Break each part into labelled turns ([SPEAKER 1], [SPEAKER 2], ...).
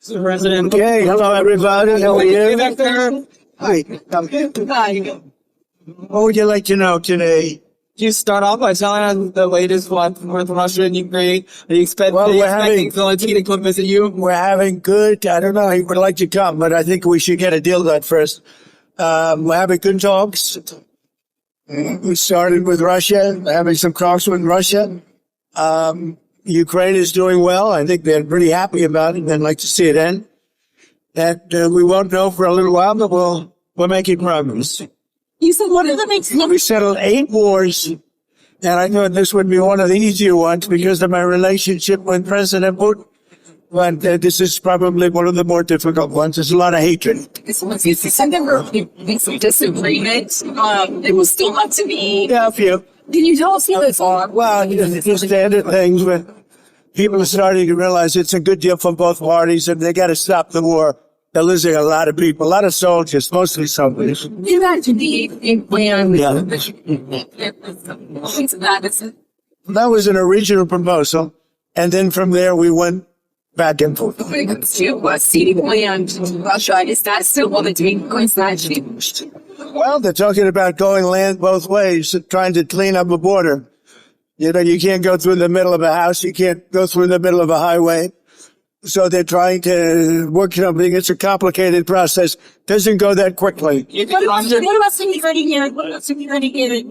[SPEAKER 1] Mr. President.
[SPEAKER 2] Okay, hello everybody. How are you? Hi.
[SPEAKER 1] Hi.
[SPEAKER 2] What would you like to know today?
[SPEAKER 1] Can you start off by telling us the latest one with Russia and Ukraine? Are you expecting Zelensky to come visit you?
[SPEAKER 2] We're having good, I don't know, he would like to come, but I think we should get a deal done first. We're having good talks. We started with Russia, having some talks with Russia. Ukraine is doing well. I think they're pretty happy about it. They'd like to see it end. That we won't know for a little while, but we're making progress.
[SPEAKER 1] You said one of the things.
[SPEAKER 2] We settled 8 wars, and I thought this would be one of the easier ones because of my relationship with President Putin. But this is probably one of the more difficult ones. There's a lot of hatred.
[SPEAKER 3] You said there were some disagreements. It was still not to be.
[SPEAKER 2] Yeah, a few.
[SPEAKER 3] Can you tell us how it's on?
[SPEAKER 2] Well, just standard things, but people are starting to realize it's a good deal for both parties, and they got to stop the war. They're losing a lot of people, a lot of soldiers, mostly soldiers.
[SPEAKER 3] You had to be a plan.
[SPEAKER 2] Yeah. That was an original proposal, and then from there we went back and forth.
[SPEAKER 3] To ceding land to Russia, is that still what it's being changed?
[SPEAKER 2] Well, they're talking about going land both ways, trying to clean up a border. You know, you can't go through the middle of a house. You can't go through the middle of a highway. So they're trying to work something. It's a complicated process. Doesn't go that quickly.
[SPEAKER 3] What about security here? What about security here?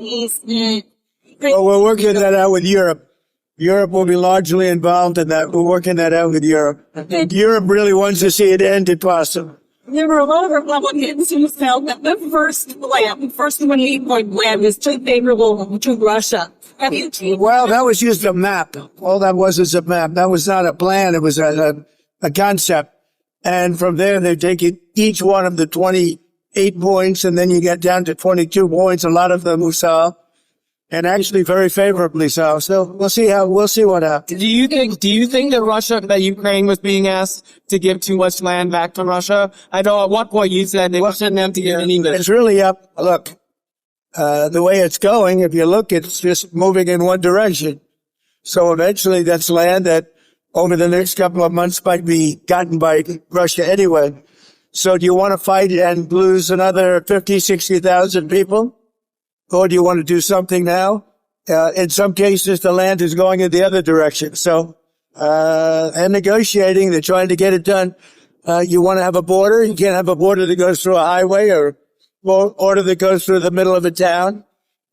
[SPEAKER 2] Well, we're working that out with Europe. Europe will be largely involved in that. We're working that out with Europe. Europe really wants to see it end if possible.
[SPEAKER 3] There were a lot of Republicans who felt that the first 28-point plan was too favorable to Russia.
[SPEAKER 2] Well, that was just a map. All that was a map. That was not a plan. It was a concept. And from there, they're taking each one of the 28 points, and then you get down to 22 points. A lot of them we saw, and actually very favorably so. So we'll see what happens.
[SPEAKER 1] Do you think that Ukraine was being asked to give too much land back to Russia? I know at one point you said they shouldn't have to give any.
[SPEAKER 2] It's really up. Look, the way it's going, if you look, it's just moving in one direction. So eventually that's land that over the next couple of months might be gotten by Russia anyway. So do you want to fight and lose another 50, 60,000 people? Or do you want to do something now? In some cases, the land is going in the other direction. So, and negotiating, they're trying to get it done. You want to have a border. You can't have a border that goes through a highway or border that goes through the middle of a town.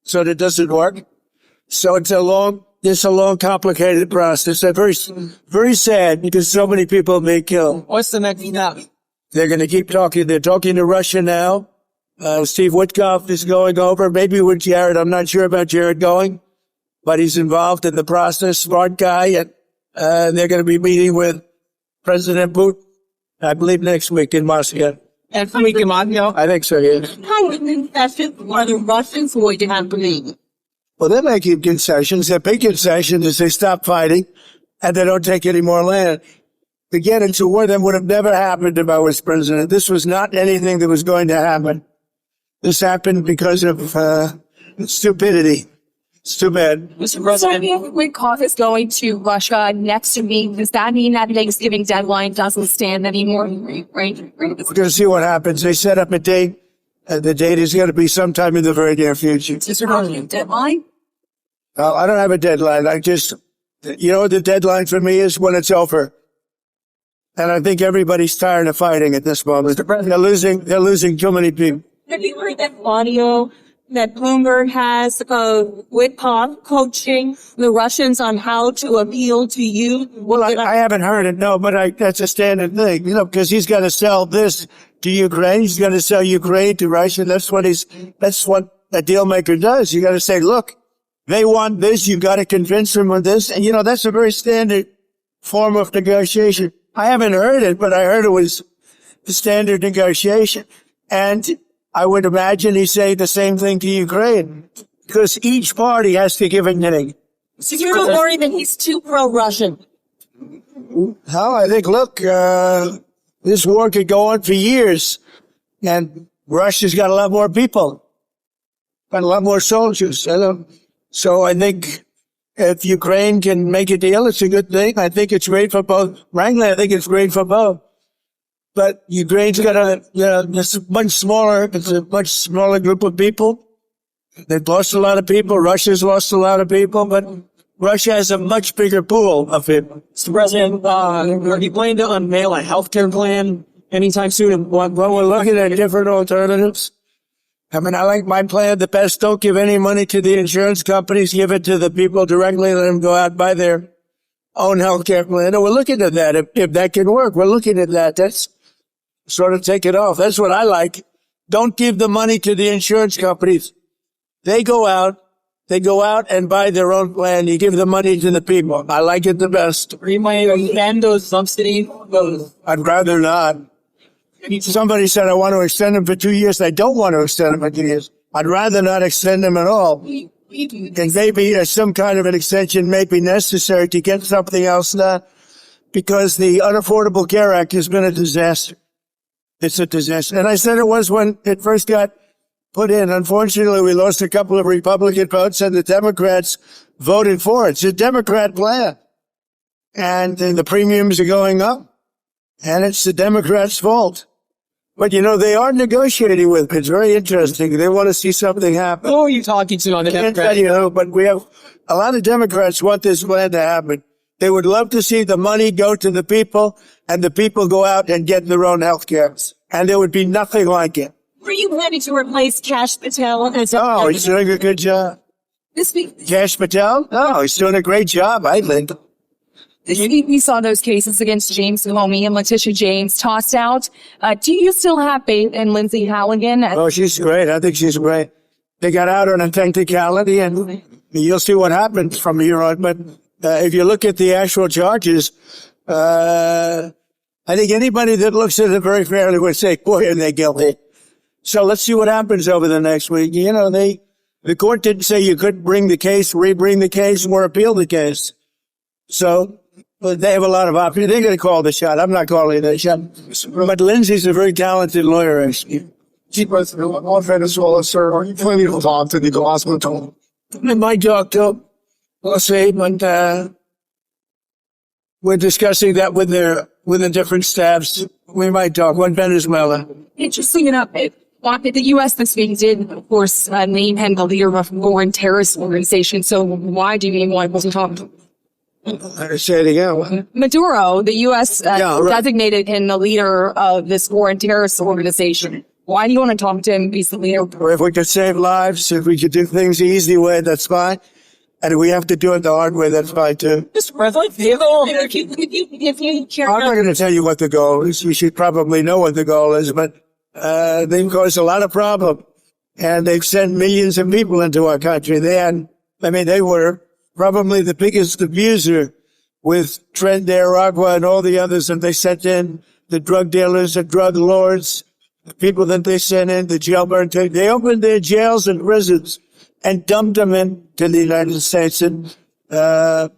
[SPEAKER 2] So that doesn't work. So it's a long, complicated process. They're very, very sad because so many people may kill.
[SPEAKER 1] What's the next step?
[SPEAKER 2] They're going to keep talking. They're talking to Russia now. Steve Witkoff is going over, maybe with Jared. I'm not sure about Jared going, but he's involved in the process. Smart guy. And they're going to be meeting with President Putin, I believe, next week in Moscow.
[SPEAKER 1] And from week in Moscow?
[SPEAKER 2] I think so, yes.
[SPEAKER 3] How many concessions are the Russians going to have to make?
[SPEAKER 2] Well, they're making concessions. Their big concession is they stop fighting and they don't take any more land. To get into war, that would have never happened if I was president. This was not anything that was going to happen. This happened because of stupidity. It's too bad.
[SPEAKER 3] Mr. President, so if Witkoff is going to Russia next week, does that mean that Thanksgiving deadline doesn't stand anymore? Right?
[SPEAKER 2] We're going to see what happens. They set up a date. The date is going to be sometime in the very near future.
[SPEAKER 3] Is there a deadline?
[SPEAKER 2] I don't have a deadline. You know what the deadline for me is? When it's over. And I think everybody's tired of fighting at this moment. They're losing too many people.
[SPEAKER 3] Have you heard that audio that Bloomberg has of Witkoff coaching the Russians on how to appeal to you?
[SPEAKER 2] Well, I haven't heard it, no, but that's a standard thing, you know, because he's got to sell this to Ukraine. He's going to sell Ukraine to Russia. That's what a deal maker does. You got to say, look, they want this. You got to convince them of this. And, you know, that's a very standard form of negotiation. I haven't heard it, but I heard it was the standard negotiation. And I would imagine he's saying the same thing to Ukraine because each party has to give a thing.
[SPEAKER 3] So you're not worried that he's too pro-Russian?
[SPEAKER 2] How I think, look, this war could go on for years, and Russia's got a lot more people, got a lot more soldiers. So I think if Ukraine can make a deal, it's a good thing. I think it's great for both. Frankly, I think it's great for both. But Ukraine's got it's a much smaller group of people. They've lost a lot of people. Russia's lost a lot of people, but Russia has a much bigger pool of people.
[SPEAKER 4] Mr. President, are you planning to unveil a healthcare plan anytime soon?
[SPEAKER 2] Well, we're looking at different alternatives. I mean, I like my plan the best. Don't give any money to the insurance companies. Give it to the people directly. Let them go out and buy their own healthcare plan. And we're looking at that. If that can work, we're looking at that. That's sort of take it off. That's what I like. Don't give the money to the insurance companies. They go out and buy their own plan. You give the money to the people. I like it the best.
[SPEAKER 4] Are you planning to extend those subsidies?
[SPEAKER 2] I'd rather not. Somebody said I want to extend them for 2 years. I don't want to extend them for 2 years. I'd rather not extend them at all. And maybe some kind of an extension may be necessary to get something else done, because the Unaffordable Care Act has been a disaster. It's a disaster. And I said it was when it first got put in. Unfortunately, we lost a couple of Republican votes, and the Democrats voted for it. It's a Democrat plan. And the premiums are going up, and it's the Democrats' fault. But, they are negotiating with it. It's very interesting. They want to see something happen.
[SPEAKER 4] Who are you talking to on the
[SPEAKER 2] Can't
[SPEAKER 4] Democrat?
[SPEAKER 2] tell you who, but we have a lot of Democrats want this plan to happen. They would love to see the money go to the people, and the people go out and get their own health care. And there would be nothing like it.
[SPEAKER 3] Were you planning to replace Cash Patel as
[SPEAKER 2] Oh, he's doing a good job.
[SPEAKER 3] this week?
[SPEAKER 2] Cash Patel? Oh, he's doing a great job, I think.
[SPEAKER 5] We saw those cases against James Comey and Letitia James tossed out. Do you still have faith in Lindsay Halligan?
[SPEAKER 2] Oh, she's great. I think she's great. They got out on a technicality, and you'll see what happens from here on. But if you look at the actual charges, I think anybody that looks at it very fairly would say, boy, are they guilty. So let's see what happens over the next week. The court didn't say you couldn't bring the case, re-bring the case, or appeal the case. So they have a lot of options. They're going to call the shot. I'm not calling the shot. But Lindsay's a very talented lawyer, actually.
[SPEAKER 6] Chief President, on Venezuela, sir, are you planning to talk to the hospital?
[SPEAKER 2] I might talk to them. We'll see, but we're discussing that with the different staffs. We might talk on Venezuela.
[SPEAKER 5] Interesting enough, the U.S. this week did, of course, name him the leader of a foreign terrorist organization. So why do you even want to talk to him?
[SPEAKER 2] Say it again.
[SPEAKER 5] Maduro, the U.S.
[SPEAKER 2] Yeah, right.
[SPEAKER 5] designated him the leader of this foreign terrorist organization. Why do you want to talk to him? He's the leader.
[SPEAKER 2] If we could save lives, if we could do things the easy way, that's fine. And if we have to do it the hard way, that's fine too.
[SPEAKER 4] Mr. President,
[SPEAKER 3] If you care
[SPEAKER 2] I'm not going to tell you what the goal is. You should probably know what the goal is, but they've caused a lot of problem, and they've sent millions of people into our country. They were probably the biggest abuser with Trent Aragua and all the others that they sent in, the drug dealers, the drug lords, the people that they sent in, the jailbird. They opened their jails and prisons and dumped them into the United States, and we're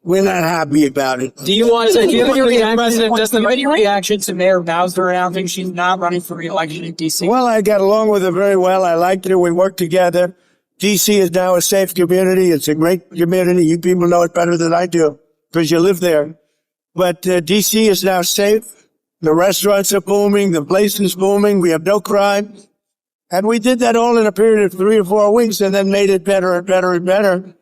[SPEAKER 2] not happy about it.
[SPEAKER 4] do you have any reaction? Does the reaction to Mayor Bowser? I don't think she's not running for re-election in D.C.
[SPEAKER 2] Well, I got along with her very well. I liked her. We worked together. D.C. is now a safe community. It's a great community. You people know it better than I do because you live there. But D.C. is now safe. The restaurants are booming. The place is booming. We have no crime. And we did that all in a period of 3 or 4 weeks and then made it better and better and better.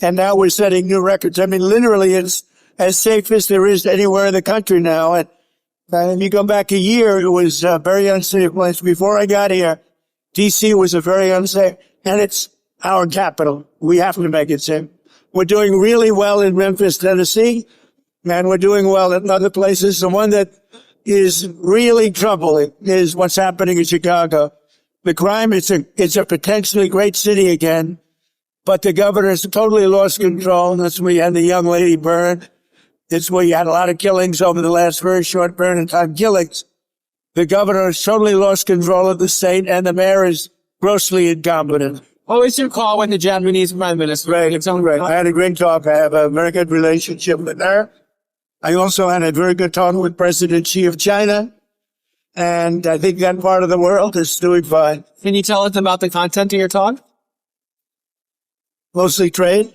[SPEAKER 2] And now we're setting new records. I mean, literally, it's as safe as there is anywhere in the country now. And if you go back a year, it was a very unsafe place. Before I got here, D.C. was a very unsafe, and it's our capital. We have to make it safe. We're doing really well in Memphis, Tennessee, and we're doing well in other places. The one that is really troubling is what's happening in Chicago. The crime, it's a potentially great city again, but the governor has totally lost control. That's where you had the young lady burned. That's where you had a lot of killings over the last very short period of time. Killings. The governor has totally lost control of the state, and the mayor is grossly incompetent.
[SPEAKER 1] Always your call with the Japanese Prime Minister.
[SPEAKER 2] Right, it's great. I had a great talk. I have a very good relationship with her. I also had a very good talk with President Xi of China. And I think that part of the world is doing fine.
[SPEAKER 1] Can you tell us about the content of your talk?
[SPEAKER 2] Mostly trade.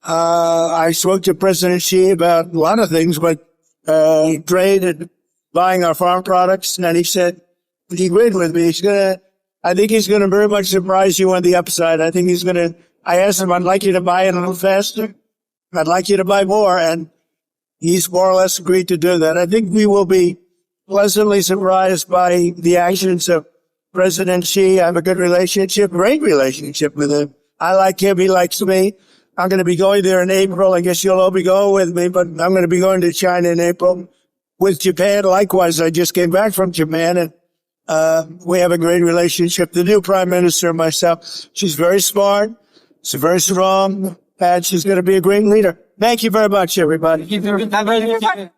[SPEAKER 2] I spoke to President Xi about a lot of things, but trade and buying our farm products. And he said, he agreed with me. I think he's going to very much surprise you on the upside. I think I asked him, I'd like you to buy it a little faster. I'd like you to buy more. And he's more or less agreed to do that. I think we will be pleasantly surprised by the actions of President Xi. I have a good relationship, great relationship with him. I like him. He likes me. I'm going to be going there in April. I guess you'll all be going with me, but I'm going to be going to China in April. With Japan, likewise, I just came back from Japan, and we have a great relationship. The new prime minister and myself, she's very smart, she's very strong, and she's going to be a great leader. Thank you very much, everybody.
[SPEAKER 1] Thank you.